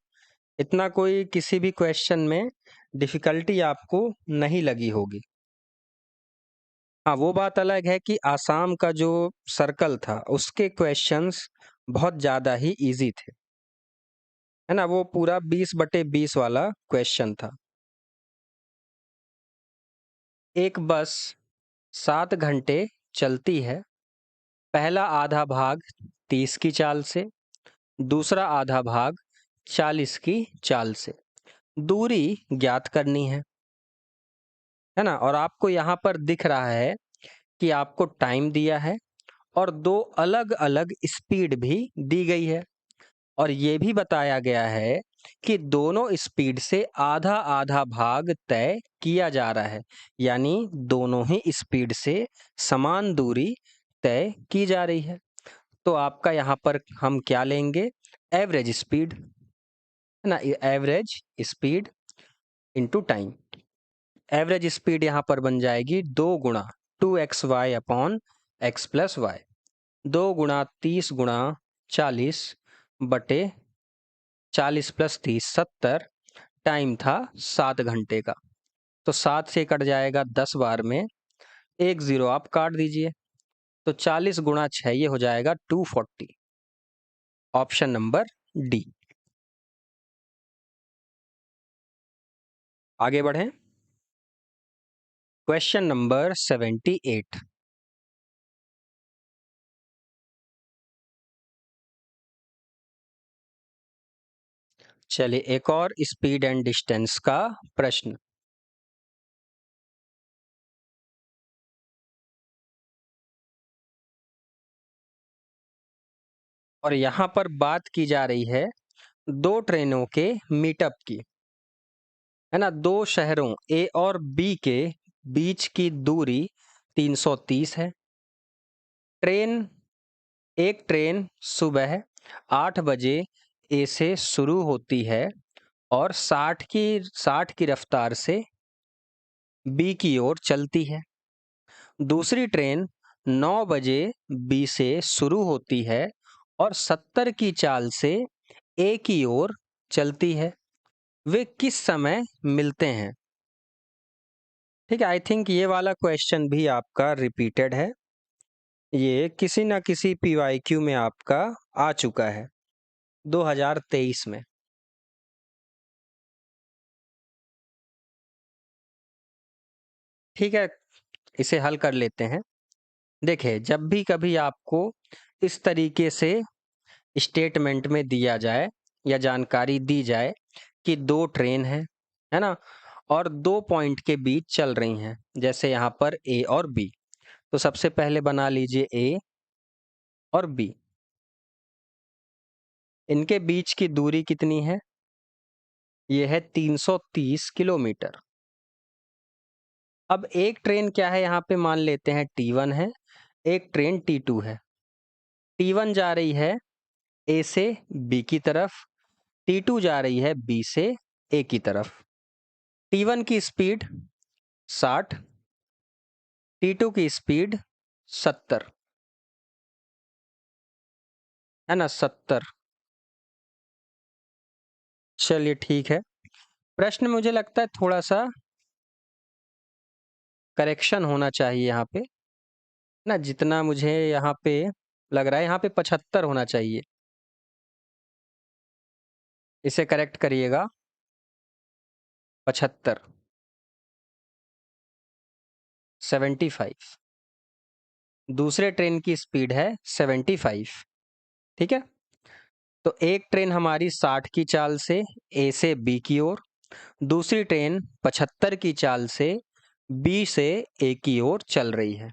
इतना कोई किसी भी क्वेश्चन में डिफिकल्टी आपको नहीं लगी होगी। हाँ, वो बात अलग है कि आसाम का जो सर्कल था उसके क्वेश्चंस बहुत ज़्यादा ही इजी थे, है ना। वो पूरा 20/20 वाला क्वेश्चन था। एक बस 7 घंटे चलती है। पहला आधा भाग 30 की चाल से, दूसरा आधा भाग 40 की चाल से। दूरी ज्ञात करनी है ना। और आपको यहाँ पर दिख रहा है कि आपको टाइम दिया है और दो अलग अलग स्पीड भी दी गई है। और ये भी बताया गया है कि दोनों स्पीड से आधा आधा भाग तय किया जा रहा है। यानी दोनों ही स्पीड से समान दूरी तय की जा रही है। तो आपका यहाँ पर हम क्या लेंगे, एवरेज स्पीड, है ना, average speed into time. Average speed यहाँ पर बन जाएगी 2 गुणा 2xy upon x plus Y, 2 गुणा 30 गुणा 40 बटे 40 प्लस 30 70, टाइम था 7 घंटे का। तो 7 से कट जाएगा 10 बार में, एक जीरो आप काट दीजिए, तो 40 गुणा 6 ये हो जाएगा 240। Option number D. आगे बढ़ें। Question number 78। चलिए एक और स्पीड एंड डिस्टेंस का प्रश्न। और यहाँ पर बात की जा रही है दो ट्रेनों के मीटअप की, है ना। दो शहरों ए और बी के बीच की दूरी 330 है। एक ट्रेन सुबह 8 बजे ए से शुरू होती है और 60 की रफ्तार से बी की ओर चलती है। दूसरी ट्रेन 9 बजे बी से शुरू होती है और 70 की चाल से ए की ओर चलती है। वे किस समय मिलते हैं? ठीक है, आई थिंक ये वाला क्वेश्चन भी आपका रिपीटेड है। ये किसी ना किसी पीवाईक्यू में आपका आ चुका है 2023 में। ठीक है, इसे हल कर लेते हैं। देखिए, जब भी कभी आपको इस तरीके से स्टेटमेंट में दिया जाए या जानकारी दी जाए कि दो ट्रेन हैं, है ना, और दो पॉइंट के बीच चल रही हैं, जैसे यहाँ पर ए और बी, तो सबसे पहले बना लीजिए ए और बी। इनके बीच की दूरी कितनी है? ये है 330 किलोमीटर। अब एक ट्रेन क्या है, यहाँ पे मान लेते हैं T1 है, एक ट्रेन T2 है। T1 जा रही है ए से बी की तरफ, T2 जा रही है बी से ए की तरफ। T1 की स्पीड 60, T2 की स्पीड 70, है ना, 70। चलिए ठीक है, प्रश्न में मुझे लगता है थोड़ा सा करेक्शन होना चाहिए यहाँ पे, ना, जितना मुझे यहाँ पे लग रहा है, यहाँ पे 75 होना चाहिए। इसे करेक्ट करिएगा, 75, 75। दूसरे ट्रेन की स्पीड है 75। ठीक है, तो एक ट्रेन हमारी 60 की चाल से ए से बी की ओर, दूसरी ट्रेन 75 की चाल से बी से ए की ओर चल रही है।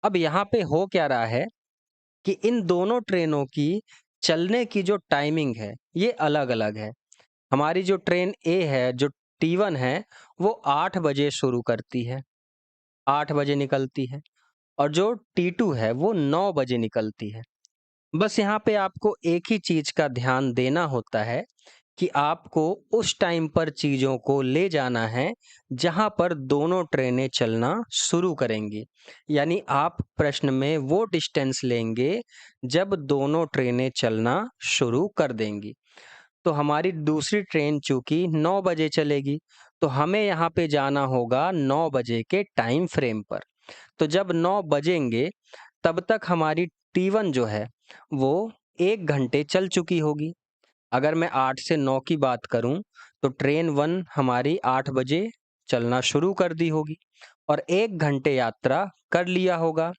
अब यहाँ पे हो क्या रहा है कि इन दोनों ट्रेनों की चलने की जो टाइमिंग है ये अलग अलग है। हमारी जो ट्रेन ए है, जो T1 है, वो 8 बजे शुरू करती है, 8 बजे निकलती है, और जो T2 है वो 9 बजे निकलती है। बस यहाँ पे आपको एक ही चीज का ध्यान देना होता है कि आपको उस टाइम पर चीजों को ले जाना है जहां पर दोनों ट्रेनें चलना शुरू करेंगी। यानी आप प्रश्न में वो डिस्टेंस लेंगे जब दोनों ट्रेनें चलना शुरू कर देंगी। तो हमारी दूसरी ट्रेन चूंकि 9 बजे चलेगी, तो हमें यहाँ पे जाना होगा 9 बजे के टाइम फ्रेम पर। तो जब 9 बजेंगे तब तक हमारी T1 जो है वो 1 घंटे चल चुकी होगी। अगर मैं 8 से 9 की बात करूं तो ट्रेन 1 हमारी 8 बजे चलना शुरू कर दी होगी और 1 घंटे यात्रा कर लिया होगा।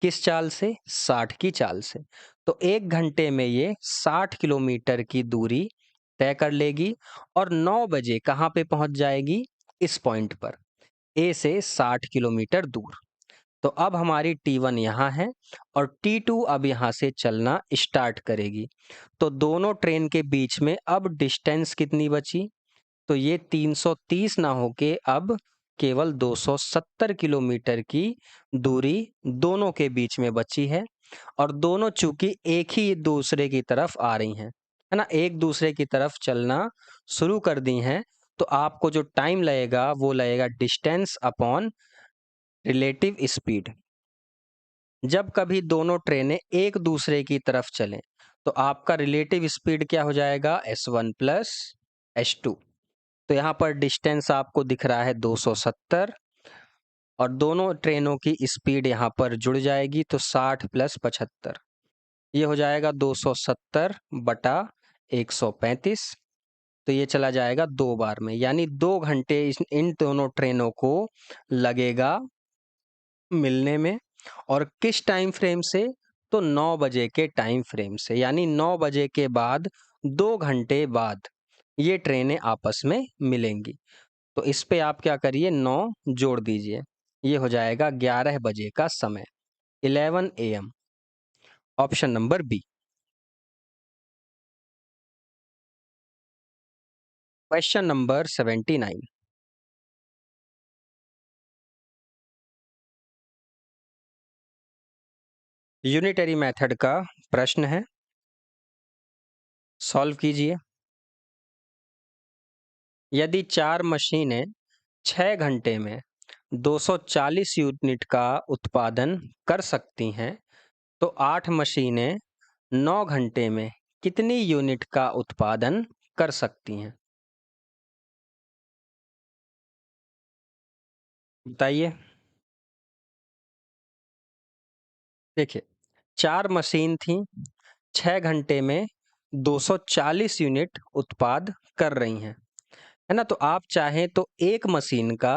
किस चाल से? 60 की चाल से। तो 1 घंटे में ये 60 किलोमीटर की दूरी तय कर लेगी और 9 बजे कहाँ पे पहुंच जाएगी? इस पॉइंट पर, ए से 60 किलोमीटर दूर। तो अब हमारी T1 यहाँ है और T2 अब यहाँ से चलना स्टार्ट करेगी। तो दोनों ट्रेन के बीच में अब डिस्टेंस कितनी बची? तो ये 330 ना होके अब केवल 270 किलोमीटर की दूरी दोनों के बीच में बची है। और दोनों चूंकि एक ही दूसरे की तरफ आ रही हैं, है ना, एक दूसरे की तरफ चलना शुरू कर दी हैं, तो आपको जो टाइम लगेगा वो लगेगा डिस्टेंस अपॉन रिलेटिव स्पीड। जब कभी दोनों ट्रेनें एक दूसरे की तरफ चलें तो आपका रिलेटिव स्पीड क्या हो जाएगा, s1 प्लस s2। तो यहाँ पर डिस्टेंस आपको दिख रहा है 270 और दोनों ट्रेनों की स्पीड यहाँ पर जुड़ जाएगी तो 60 प्लस 75, ये हो जाएगा 270 बटा 135। तो ये चला जाएगा 2 बार में, यानी 2 घंटे इन दोनों ट्रेनों को लगेगा मिलने में। और किस टाइम फ्रेम से, तो 9 बजे के टाइम फ्रेम से, यानी 9 बजे के बाद 2 घंटे बाद ये ट्रेनें आपस में मिलेंगी। तो इस पे आप क्या करिए, 9 जोड़ दीजिए, ये हो जाएगा 11 बजे का समय, 11 AM। Option number B. Question number 79 unitary method का प्रश्न है, सॉल्व कीजिए। यदि 4 मशीनें 6 घंटे में 240 यूनिट का उत्पादन कर सकती हैं तो 8 मशीनें 9 घंटे में कितनी यूनिट का उत्पादन कर सकती हैं, बताइए। देखिए, 4 मशीन थी, 6 घंटे में 240 यूनिट उत्पाद कर रही हैं, है ना। तो आप चाहें तो एक मशीन का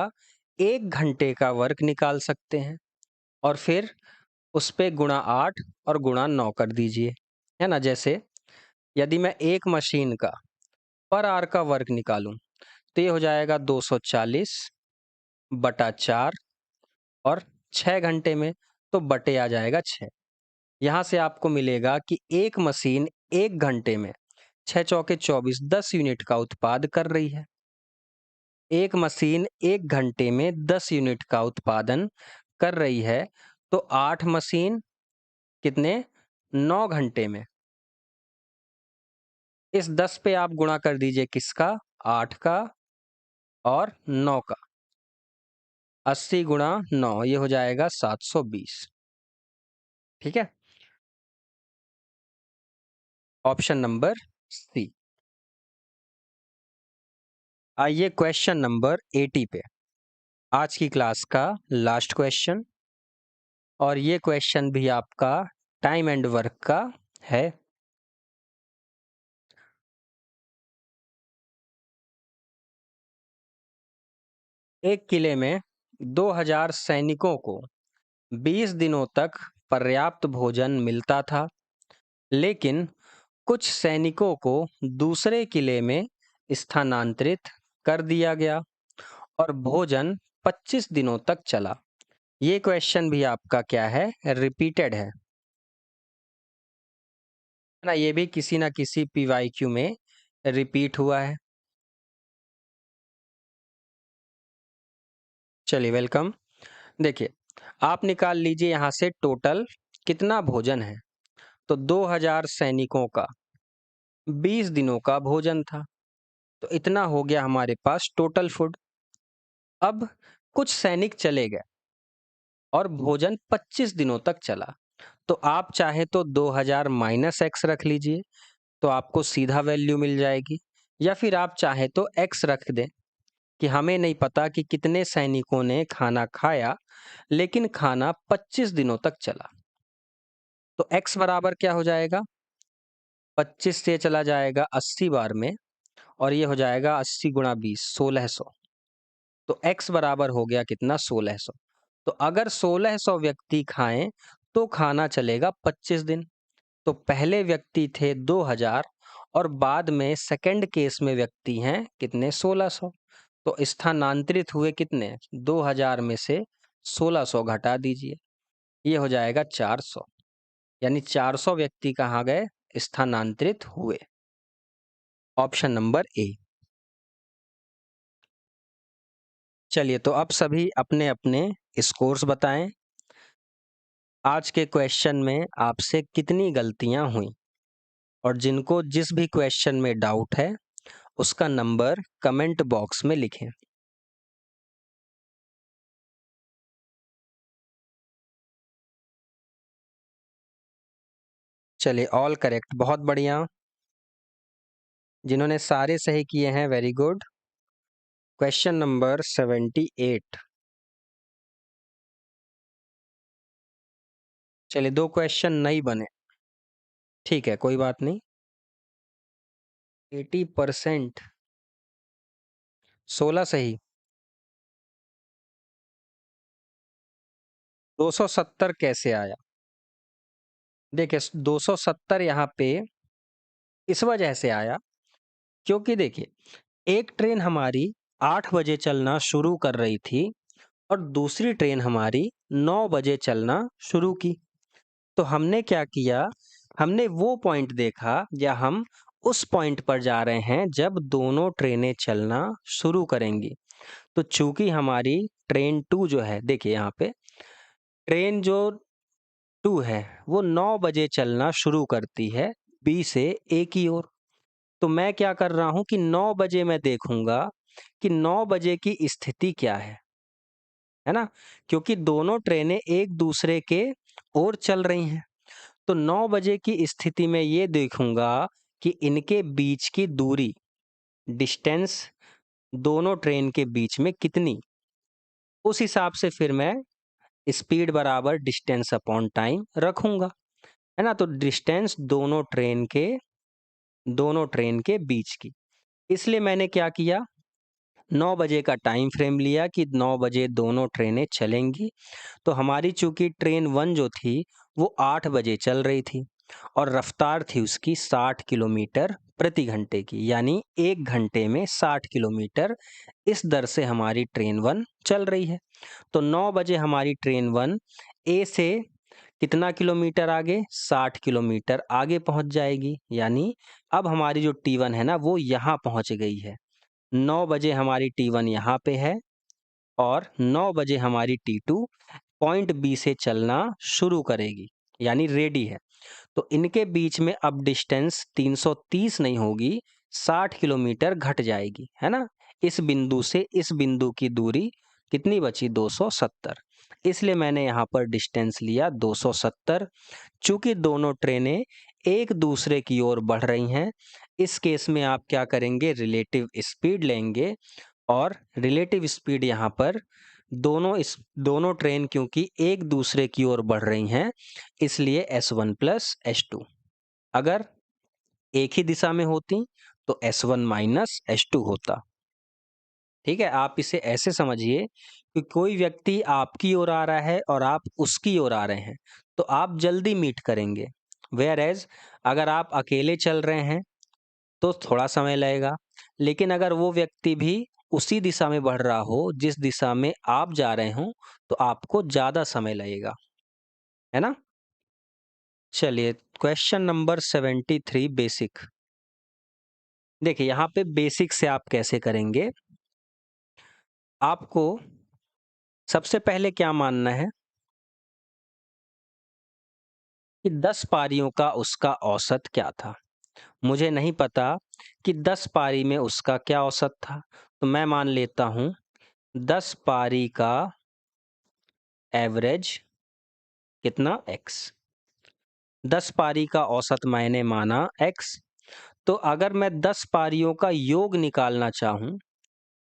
1 घंटे का वर्क निकाल सकते हैं और फिर उस पे गुणा 8 और गुणा 9 कर दीजिए, है ना। जैसे यदि मैं एक मशीन का पर आवर का वर्क निकालूं तो ये हो जाएगा 240 बटा 4 और 6 घंटे में, तो बटे आ जाएगा 6। यहाँ से आपको मिलेगा कि एक मशीन 1 घंटे में 6 चौके 24 10 यूनिट का उत्पाद कर रही है। एक मशीन 1 घंटे में 10 यूनिट का उत्पादन कर रही है, तो 8 मशीन कितने, 9 घंटे में। इस 10 पे आप गुणा कर दीजिए किसका, 8 का और 9 का, 80 गुणा 9, ये हो जाएगा 720। ठीक है, ऑप्शन नंबर सी। आइए क्वेश्चन नंबर 80 पे, आज की क्लास का लास्ट क्वेश्चन, और ये क्वेश्चन भी आपका टाइम एंड वर्क का है। एक किले में 2000 सैनिकों को 20 दिनों तक पर्याप्त भोजन मिलता था, लेकिन कुछ सैनिकों को दूसरे किले में स्थानांतरित कर दिया गया और भोजन 25 दिनों तक चला। ये क्वेश्चन भी आपका क्या है, रिपीटेड है ना। ये भी किसी ना किसी पीवाईक्यू में रिपीट हुआ है। चलिए, वेलकम। देखिए, आप निकाल लीजिए यहाँ से टोटल कितना भोजन है। तो 2000 सैनिकों का 20 दिनों का भोजन था, तो इतना हो गया हमारे पास टोटल फूड। अब कुछ सैनिक चले गए और भोजन 25 दिनों तक चला, तो आप चाहे तो 2000 माइनस एक्स रख लीजिए, तो आपको सीधा वैल्यू मिल जाएगी। या फिर आप चाहे तो एक्स रख दें कि हमें नहीं पता कि कितने सैनिकों ने खाना खाया, लेकिन खाना 25 दिनों तक चला। तो एक्स बराबर क्या हो जाएगा, 25 से चला जाएगा 80 बार में, और ये हो जाएगा 80 गुणा 20, 1600। तो x बराबर हो गया कितना, 1600। तो अगर 1600 व्यक्ति खाएं तो खाना चलेगा 25 दिन। तो पहले व्यक्ति थे 2000 और बाद में सेकंड केस में व्यक्ति हैं कितने, 1600। तो स्थानांतरित हुए कितने, 2000 में से 1600 घटा दीजिए, ये हो जाएगा 400। यानी 400 व्यक्ति कहाँ गए, स्थानांतरित हुए। Option number A. चलिए, तो अब सभी अपने अपने स्कोर्स बताएं। आज के क्वेश्चन में आपसे कितनी गलतियां हुई, और जिनको जिस भी क्वेश्चन में डाउट है उसका नंबर कमेंट बॉक्स में लिखें। चलिए, ऑल करेक्ट, बहुत बढ़िया। जिन्होंने सारे सही किए हैं, वेरी गुड। Question number 78। चलिए, 2 क्वेश्चन नहीं बने, ठीक है, कोई बात नहीं। 80%, 16 सही। 270 कैसे आया? देखिए, 270 यहाँ पे इस वजह से आया क्योंकि देखिए, एक ट्रेन हमारी 8 बजे चलना शुरू कर रही थी और दूसरी ट्रेन हमारी 9 बजे चलना शुरू की। तो हमने क्या किया, हमने वो पॉइंट देखा या हम उस पॉइंट पर जा रहे हैं जब दोनों ट्रेनें चलना शुरू करेंगी। तो चूंकि हमारी ट्रेन 2 जो है, देखिए यहाँ पे ट्रेन जो 2 है वो 9 बजे चलना शुरू करती है बी से ए की ओर। तो मैं क्या कर रहा हूं कि 9 बजे मैं देखूंगा कि 9 बजे की स्थिति क्या है ना? क्योंकि दोनों ट्रेनें एक दूसरे के ओर चल रही हैं। तो 9 बजे की स्थिति में ये देखूंगा कि इनके बीच की दूरी, डिस्टेंस दोनों ट्रेन के बीच में कितनी। उस हिसाब से फिर मैं स्पीड बराबर डिस्टेंस अपॉन टाइम रखूंगा, है ना? तो डिस्टेंस दोनों ट्रेन के बीच की। इसलिए मैंने क्या किया, 9 बजे का टाइम फ्रेम लिया कि 9 बजे दोनों ट्रेनें चलेंगी। तो हमारी चूंकि ट्रेन 1 जो थी वो 8 बजे चल रही थी और रफ्तार थी उसकी 60 किलोमीटर प्रति घंटे की, यानी 1 घंटे में 60 किलोमीटर, इस दर से हमारी ट्रेन 1 चल रही है। तो 9 बजे हमारी ट्रेन 1 ए से कितना किलोमीटर आगे, 60 किलोमीटर आगे पहुंच जाएगी। यानी अब हमारी जो T1 है ना वो यहाँ पहुंच गई है। 9 बजे हमारी T1 यहाँ पे है और 9 बजे हमारी T2 पॉइंट बी से चलना शुरू करेगी, यानी रेडी है। तो इनके बीच में अब डिस्टेंस 330 नहीं होगी, 60 किलोमीटर घट जाएगी, है ना? इस बिंदु से इस बिंदु की दूरी कितनी बची, 270। इसलिए मैंने यहाँ पर डिस्टेंस लिया 270। चूंकि दोनों ट्रेनें एक दूसरे की ओर बढ़ रही हैं, इस केस में आप क्या करेंगे, रिलेटिव स्पीड लेंगे। और रिलेटिव स्पीड यहाँ पर दोनों ट्रेन क्योंकि एक दूसरे की ओर बढ़ रही हैं, इसलिए S1 प्लस S2। अगर एक ही दिशा में होती तो S1 माइनस S2 होता। ठीक है, आप इसे ऐसे समझिए कि कोई व्यक्ति आपकी ओर आ रहा है और आप उसकी ओर आ रहे हैं, तो आप जल्दी मीट करेंगे। वेयर एज अगर आप अकेले चल रहे हैं तो थोड़ा समय लगेगा, लेकिन अगर वो व्यक्ति भी उसी दिशा में बढ़ रहा हो जिस दिशा में आप जा रहे हो, तो आपको ज़्यादा समय लगेगा, है ना? चलिए, क्वेश्चन नंबर 73, बेसिक। देखिए, यहाँ पे बेसिक से आप कैसे करेंगे, आपको सबसे पहले क्या मानना है कि 10 पारियों का उसका औसत क्या था। मुझे नहीं पता कि 10 पारी में उसका क्या औसत था, तो मैं मान लेता हूँ 10 पारी का एवरेज कितना, x। 10 पारी का औसत मैंने माना x। तो अगर मैं 10 पारियों का योग निकालना चाहूं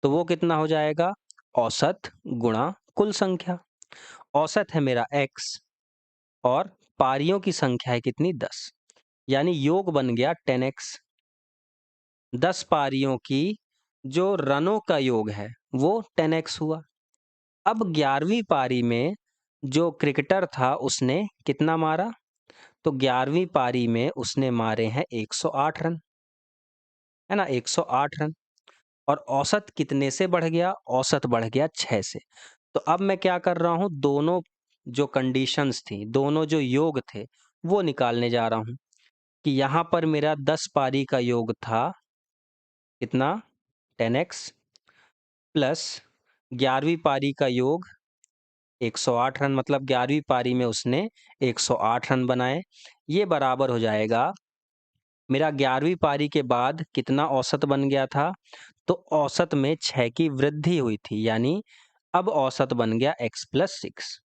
तो वो कितना हो जाएगा, औसत गुणा कुल संख्या। औसत है मेरा x और पारियों की संख्या है कितनी, 10, यानी योग बन गया 10x। 10 पारियों की जो रनों का योग है वो 10x हुआ। अब 11वीं पारी में जो क्रिकेटर था उसने कितना मारा, तो 11वीं पारी में उसने मारे हैं 108 रन, है ना? 108 रन। और औसत कितने से बढ़ गया, औसत बढ़ गया 6 से। तो अब मैं क्या कर रहा हूं, दोनों जो कंडीशंस थी, दोनों जो योग थे वो निकालने जा रहा हूं कि यहां पर मेरा 10 पारी का योग था कितना, 10x, प्लस 11वीं पारी का योग 108 रन, मतलब 11वीं पारी में उसने 108 रन बनाए। ये बराबर हो जाएगा, मेरा 11वीं पारी के बाद कितना औसत बन गया था, तो औसत में 6 की वृद्धि हुई थी, यानी अब औसत बन गया x+6।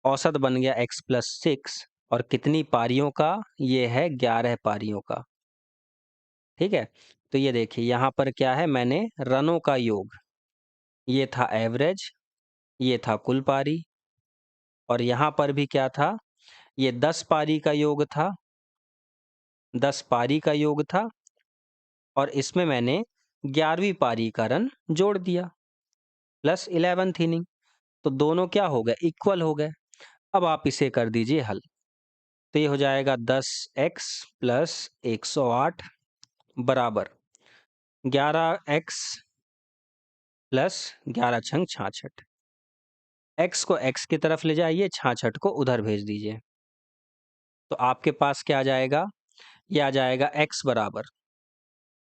औसत बन गया x+6 और कितनी पारियों का, ये है 11 पारियों का। ठीक है, तो ये देखिए यहाँ पर क्या है, मैंने रनों का योग, ये था एवरेज, ये था कुल पारी, और यहाँ पर भी क्या था, ये 10 पारी का योग था, 10 पारी का योग था, और इसमें मैंने 11वीं पारी का रन जोड़ दिया प्लस 11th इनिंग, तो दोनों क्या हो गए, इक्वल हो गए। अब आप इसे कर दीजिए हल, तो ये हो जाएगा 10x प्लस 108 बराबर 11x प्लस 11 छंग 66। x को x की तरफ ले जाइए, 66 को उधर भेज दीजिए, तो आपके पास क्या आ जाएगा, ये आ जाएगा x बराबर,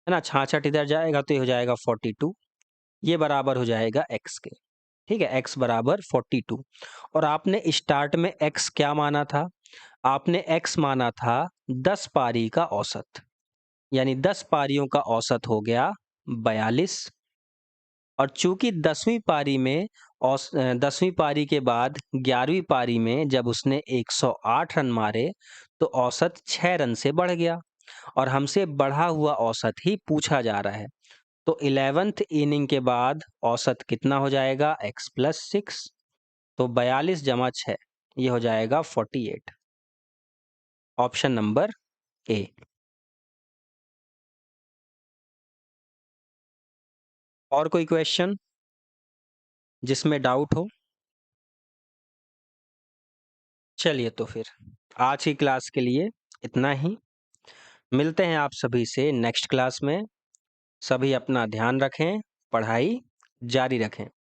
है ना, 66 इधर जाएगा तो ये हो जाएगा 42, ये बराबर हो जाएगा x के। ठीक है, x बराबर 42। और आपने स्टार्ट में x क्या माना था, आपने x माना था 10 पारी का औसत, यानी 10 पारियों का औसत हो गया 42, और चूंकि 10वीं पारी में 10वीं पारी के बाद 11वीं पारी में जब उसने 108 रन मारे, तो औसत 6 रन से बढ़ गया, और हमसे बढ़ा हुआ औसत ही पूछा जा रहा है। तो 11th इनिंग के बाद औसत कितना हो जाएगा, x+6, तो 42 जमा 6, ये हो जाएगा 48। Option number A. और कोई क्वेश्चन जिसमें डाउट हो? चलिए तो फिर आज की क्लास के लिए इतना ही, मिलते हैं आप सभी से नेक्स्ट क्लास में। सभी अपना ध्यान रखें, पढ़ाई जारी रखें।